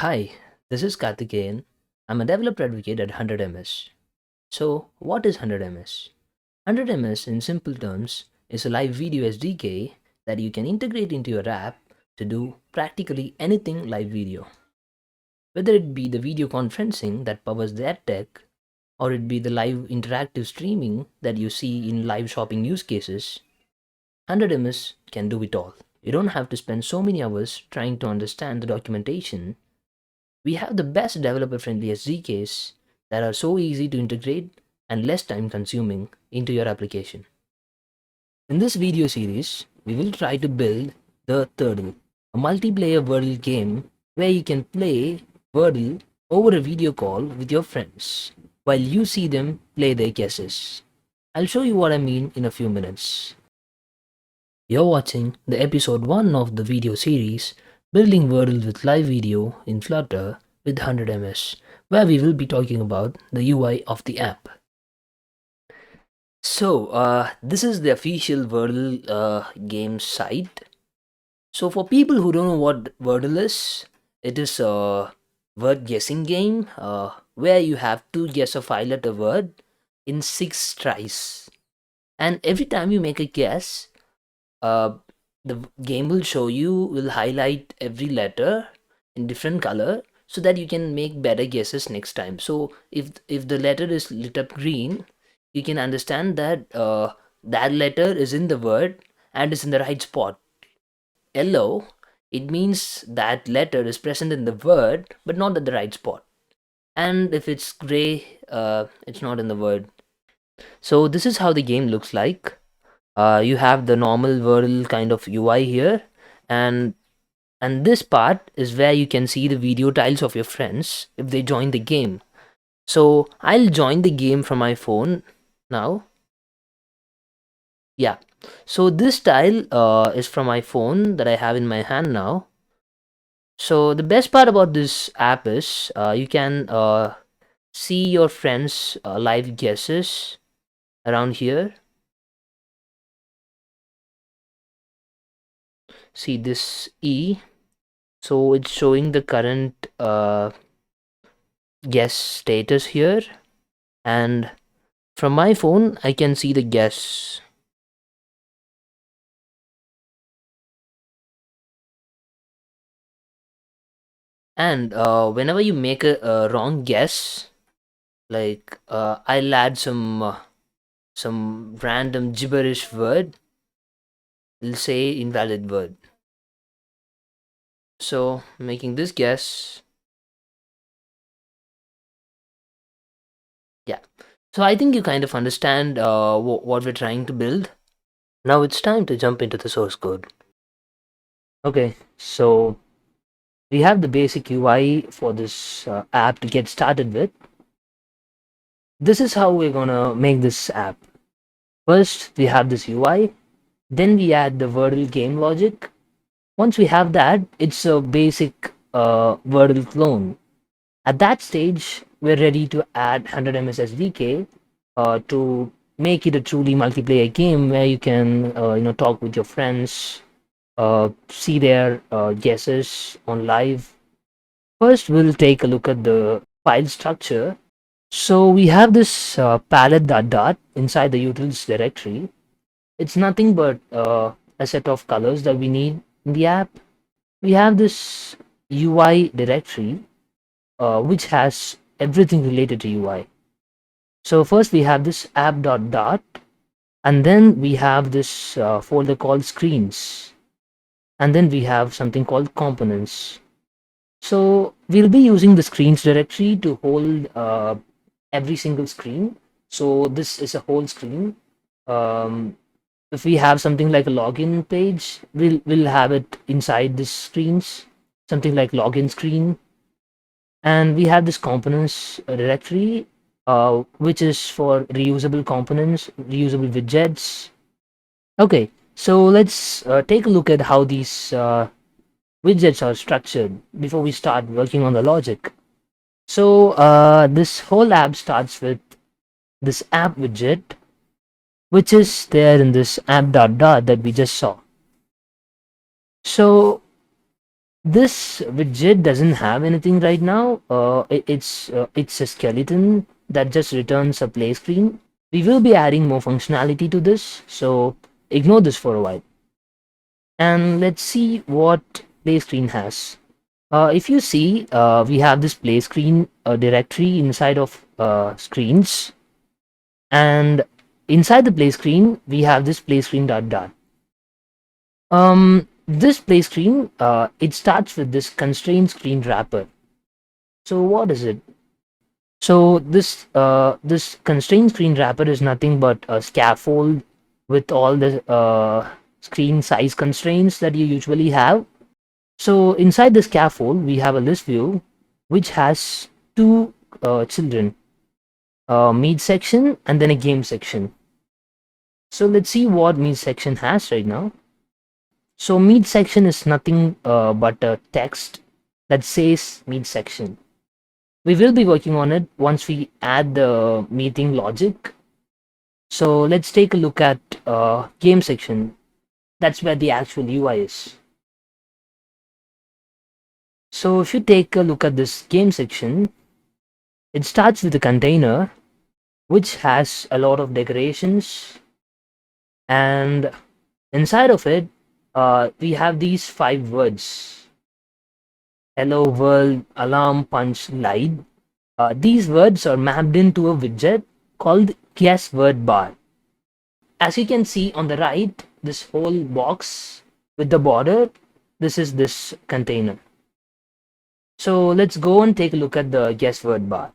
Hi, this is Karthikeyan. I'm a developer advocate at 100ms. So, what is 100ms? 100ms, in simple terms, is a live video SDK that you can integrate into your app to do practically anything live video. Whether it be the video conferencing that powers that tech, or it be the live interactive streaming that you see in live shopping use cases, 100ms can do it all. You don't have to spend so many hours trying to understand the documentation. We have the best developer friendly SDKs that are so easy to integrate and less time consuming into your application. In this video series, we will try to build the Turtle, a multiplayer Wordle game where you can play Wordle over a video call with your friends while you see them play their guesses. I'll show you what I mean in a few minutes. You're watching the episode 1 of the video series Building Wordle with Live Video in Flutter with 100ms, where we will be talking about the UI of the app. So, this is the official Wordle game site. So, for people who don't know what Wordle is, it is a word guessing game where you have to guess a 5 letter word in 6 tries. And every time you make a guess, uh, the game will highlight every letter in different color so that you can make better guesses next time. So if the letter is lit up green, you can understand that that letter is in the word and is in the right spot. Yellow, it means that letter is present in the word but not at the right spot. And if it's gray, it's not in the word. So this is how the game looks like. You have the normal Wordle kind of UI here, and this part is where you can see the video tiles of your friends if they join the game. So I'll join the game from my phone now. Yeah, so this tile is from my phone that I have in my hand now. So the best part about this app is you can see your friends live guesses around here. See this E, so it's showing the current guess status here, and from my phone I can see the guess. And whenever you make a wrong guess, like I'll add some random gibberish word, we'll say invalid word. So making this guess, yeah. So I think you kind of understand what we're trying to build. Now it's time to jump into the source code. Okay, so we have the basic UI for this app to get started with. This is how we're gonna make this app. First, we have this UI, then we add the Wordle game logic. Once we have that, it's a basic Wordle clone. At that stage, we're ready to add 100ms SDK to make it a truly multiplayer game where you can talk with your friends, see their guesses on live. First, we'll take a look at the file structure. So we have this palette dot inside the utils directory. It's nothing but a set of colors that we need in the app. We have this UI directory, which has everything related to UI. So first we have this app dot, and then we have this folder called screens, and then we have something called components. So we'll be using the screens directory to hold every single screen. So this is a whole screen. Um, if we have something like a login page, we'll have it inside this screens, something like login screen. And we have this components directory, which is for reusable components, reusable widgets. Okay, so let's take a look at how these widgets are structured before we start working on the logic. So this whole app starts with this app widget, which is there in this app dot that we just saw. So This widget doesn't have anything right now. It's a skeleton that just returns a play screen. We will be adding more functionality to this, so ignore this for a while. And let's see what play screen has. If you see, we have this play screen directory inside of screens, and inside the play screen we have this play screen dot dot. This play screen, it starts with this constraint screen wrapper. So what is it? So this constraint screen wrapper is nothing but a scaffold with all the screen size constraints that you usually have. So inside the scaffold, we have a list view which has two children, a meet section and then a game section. So let's see what meet section has right now. So meet section is nothing but a text that says meet section. We will be working on it once we add the meeting logic. So let's take a look at game section. That's where the actual UI is. So if you take a look at this game section, it starts with a container which has a lot of decorations, and inside of it we have these 5 words: hello world, alarm, punch, light. These words are mapped into a widget called guess word bar. As you can see on the right, this whole box with the border, this is this container. So let's go and take a look at the guess word bar.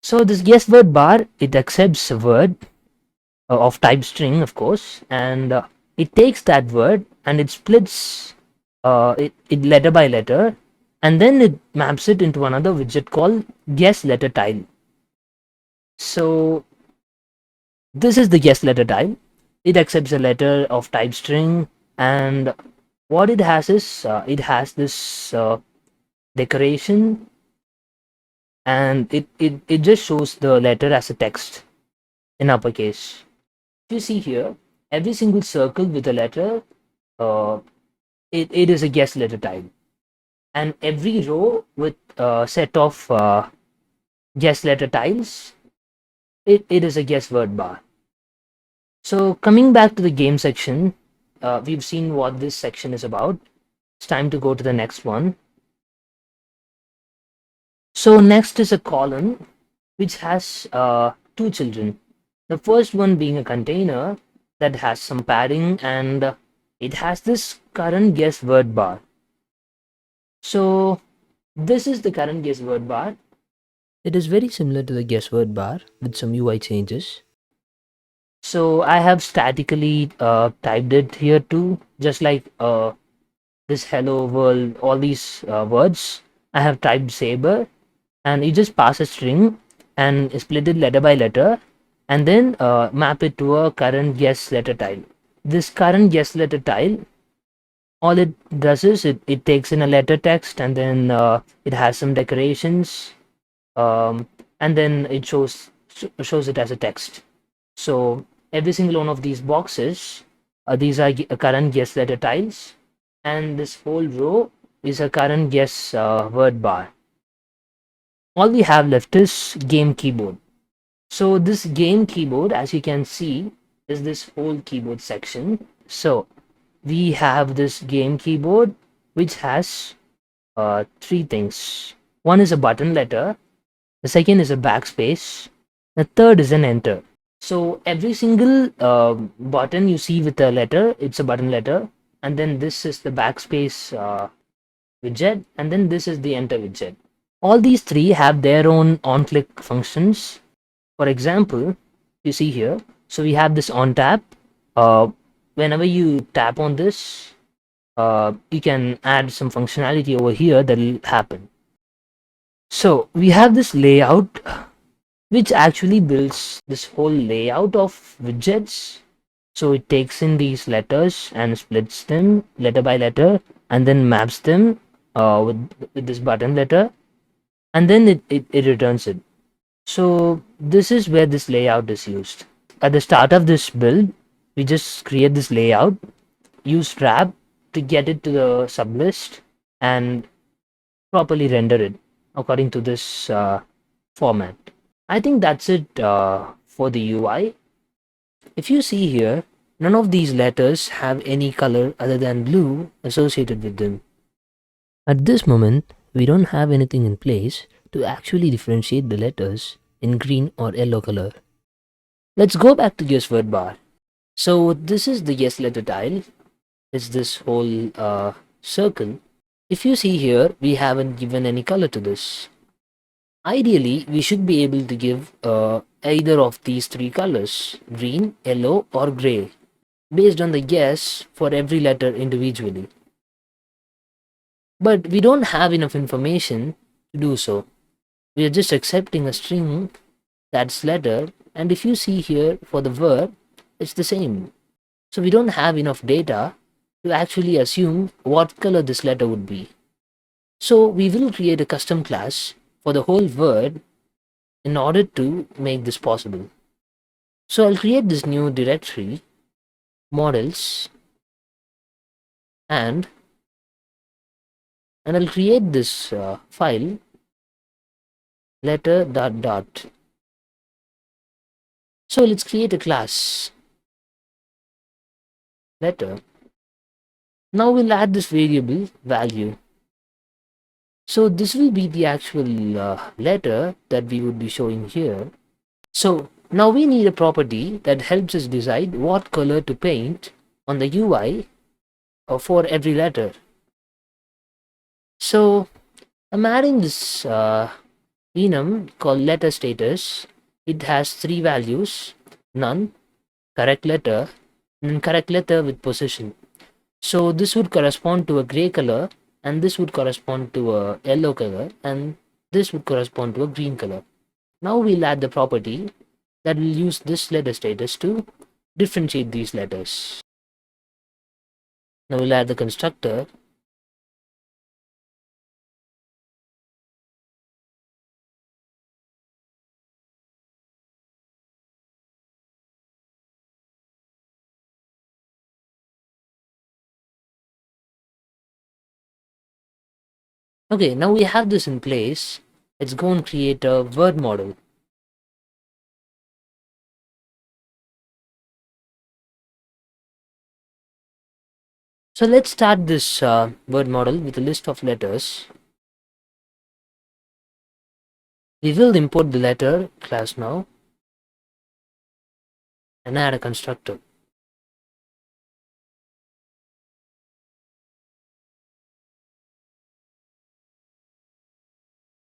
So this guess word bar, it accepts a word of type string, of course, and it takes that word and it splits it letter by letter, and then it maps it into another widget called guess letter tile. So this is the guess letter tile. It accepts a letter of type string, and what it has is it has this decoration, and it just shows the letter as a text in uppercase. If you see here, every single circle with a letter, it is a guess letter tile, and every row with a set of guess letter tiles, it is a guess word bar. So coming back to the game section, we've seen what this section is about. It's time to go to the next one. So next is a column which has 2 children. The first one being a container that has some padding, and it has this current guess word bar. So this is the current guess word bar. It is very similar to the guess word bar with some UI changes. So I have statically typed it here too, just like this hello world, all these words. I have typed saber, and you just pass a string and split it letter by letter, and then map it to a current guess letter tile. This current guess letter tile, all it does is it takes in a letter text, and then it has some decorations, and then it shows it as a text. So every single one of these boxes, these are current guess letter tiles, and this whole row is a current guess word bar. All we have left is game keyboard. So this game keyboard, as you can see, is this whole keyboard section. So we have this game keyboard which has 3 things. One is a button letter, the second is a backspace, the third is an enter. So every single button you see with a letter, it's a button letter, and then this is the backspace widget, and then this is the enter widget. All these 3 have their own on-click functions. For example, you see here, so we have this on tap. Whenever you tap on this, you can add some functionality over here that will happen. So we have this layout which actually builds this whole layout of widgets. So it takes in these letters and splits them letter by letter, and then maps them with this button letter, and then it returns it. So this is where this layout is used. At the start of this build, we just create this layout, use wrap, to get it to the sublist and properly render it according to this format. I think that's it for the UI. If you see here, none of these letters have any color other than blue associated with them. At this moment, we don't have anything in place to actually differentiate the letters in green or yellow color. Let's go back to Yes word bar. So this is the yes letter tile. It's this whole circle. If you see here, we haven't given any color to this. Ideally, we should be able to give either of these three colors, green, yellow or gray, based on the yes for every letter individually. But we don't have enough information to do so. We are just accepting a string that's letter, and if you see here for the word, it's the same. So we don't have enough data to actually assume what color this letter would be. So we will create a custom class for the whole word in order to make this possible. So I'll create this new directory, models, and I'll create this file letter dot dot. So let's create a class letter. Now we'll add this variable value. So this will be the actual letter that we would be showing here. So now we need a property that helps us decide what color to paint on the UI for every letter. So I'm adding this enum called letter status. It has three values: none, correct letter, and correct letter with position. So this would correspond to a gray color, and this would correspond to a yellow color, and this would correspond to a green color. Now we'll add the property that will use this letter status to differentiate these letters. Now we'll add the constructor. Okay, now we have this in place. Let's go and create a word model. So let's start this word model with a list of letters. We will import the letter class now and add a constructor.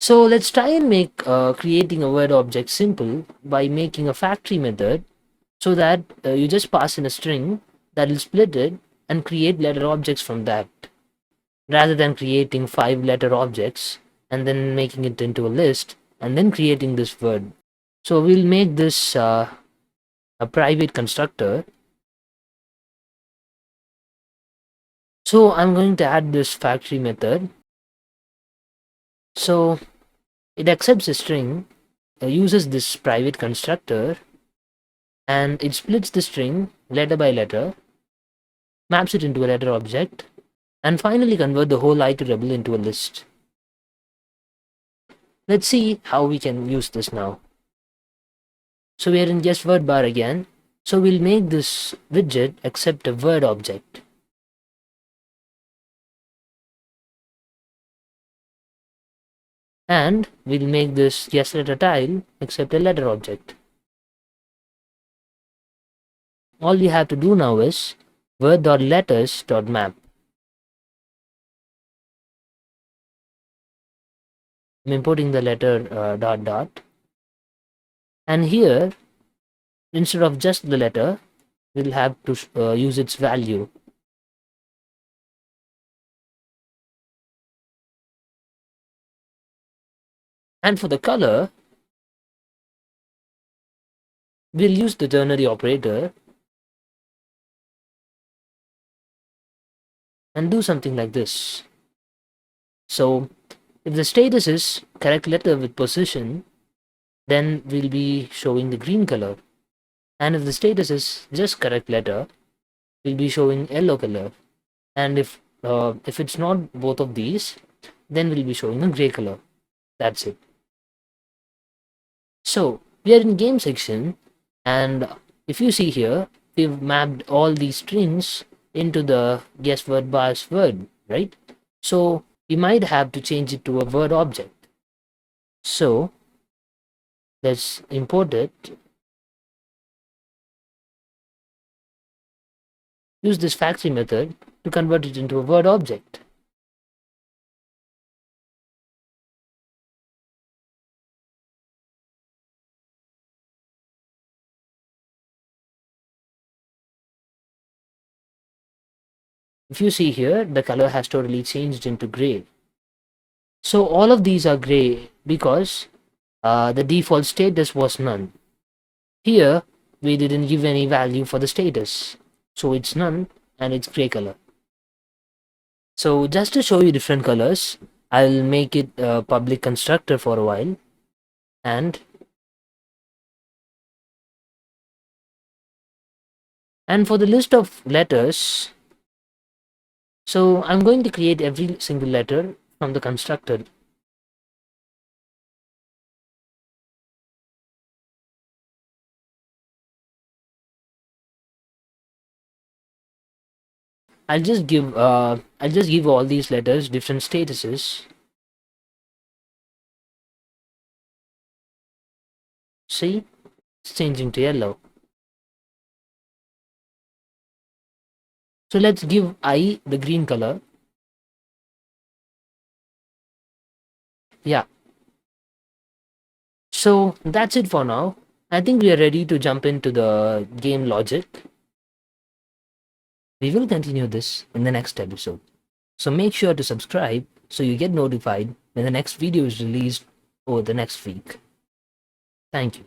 So let's try and make creating a word object simple by making a factory method so that you just pass in a string that will split it and create letter objects from that, rather than creating 5 letter objects and then making it into a list and then creating this word. So we'll make this a private constructor. So I'm going to add this factory method. So it accepts a string, uses this private constructor, and it splits the string letter by letter, maps it into a letter object, and finally convert the whole iterable into a list. Let's see how we can use this now. So we are in just word bar again. So we'll make this widget accept a word object. And we'll make this yes letter tile accept a letter object. All we have to do now is word.letters.map. I'm importing the letter dot dot. And here, instead of just the letter, we'll have to use its value. And for the color, we'll use the ternary operator and do something like this. So if the status is correct letter with position, then we'll be showing the green color. And if the status is just correct letter, we'll be showing yellow color. And if it's not both of these, then we'll be showing a gray color. That's it. So we are in game section, and if you see here, we've mapped all these strings into the guess word bars word, right? So we might have to change it to a word object. So let's import it. Use this factory method to convert it into a word object. If you see here, the color has totally changed into gray. So all of these are gray because the default status was none. Here, we didn't give any value for the status. So it's none and it's gray color. So just to show you different colors, I'll make it a public constructor for a while. And for the list of letters, so I'm going to create every single letter from the constructor. I'll just give all these letters different statuses. See, it's changing to yellow. So let's give I the green color. Yeah. So that's it for now. I think we are ready to jump into the game logic. We will continue this in the next episode. So make sure to subscribe so you get notified when the next video is released over the next week. Thank you.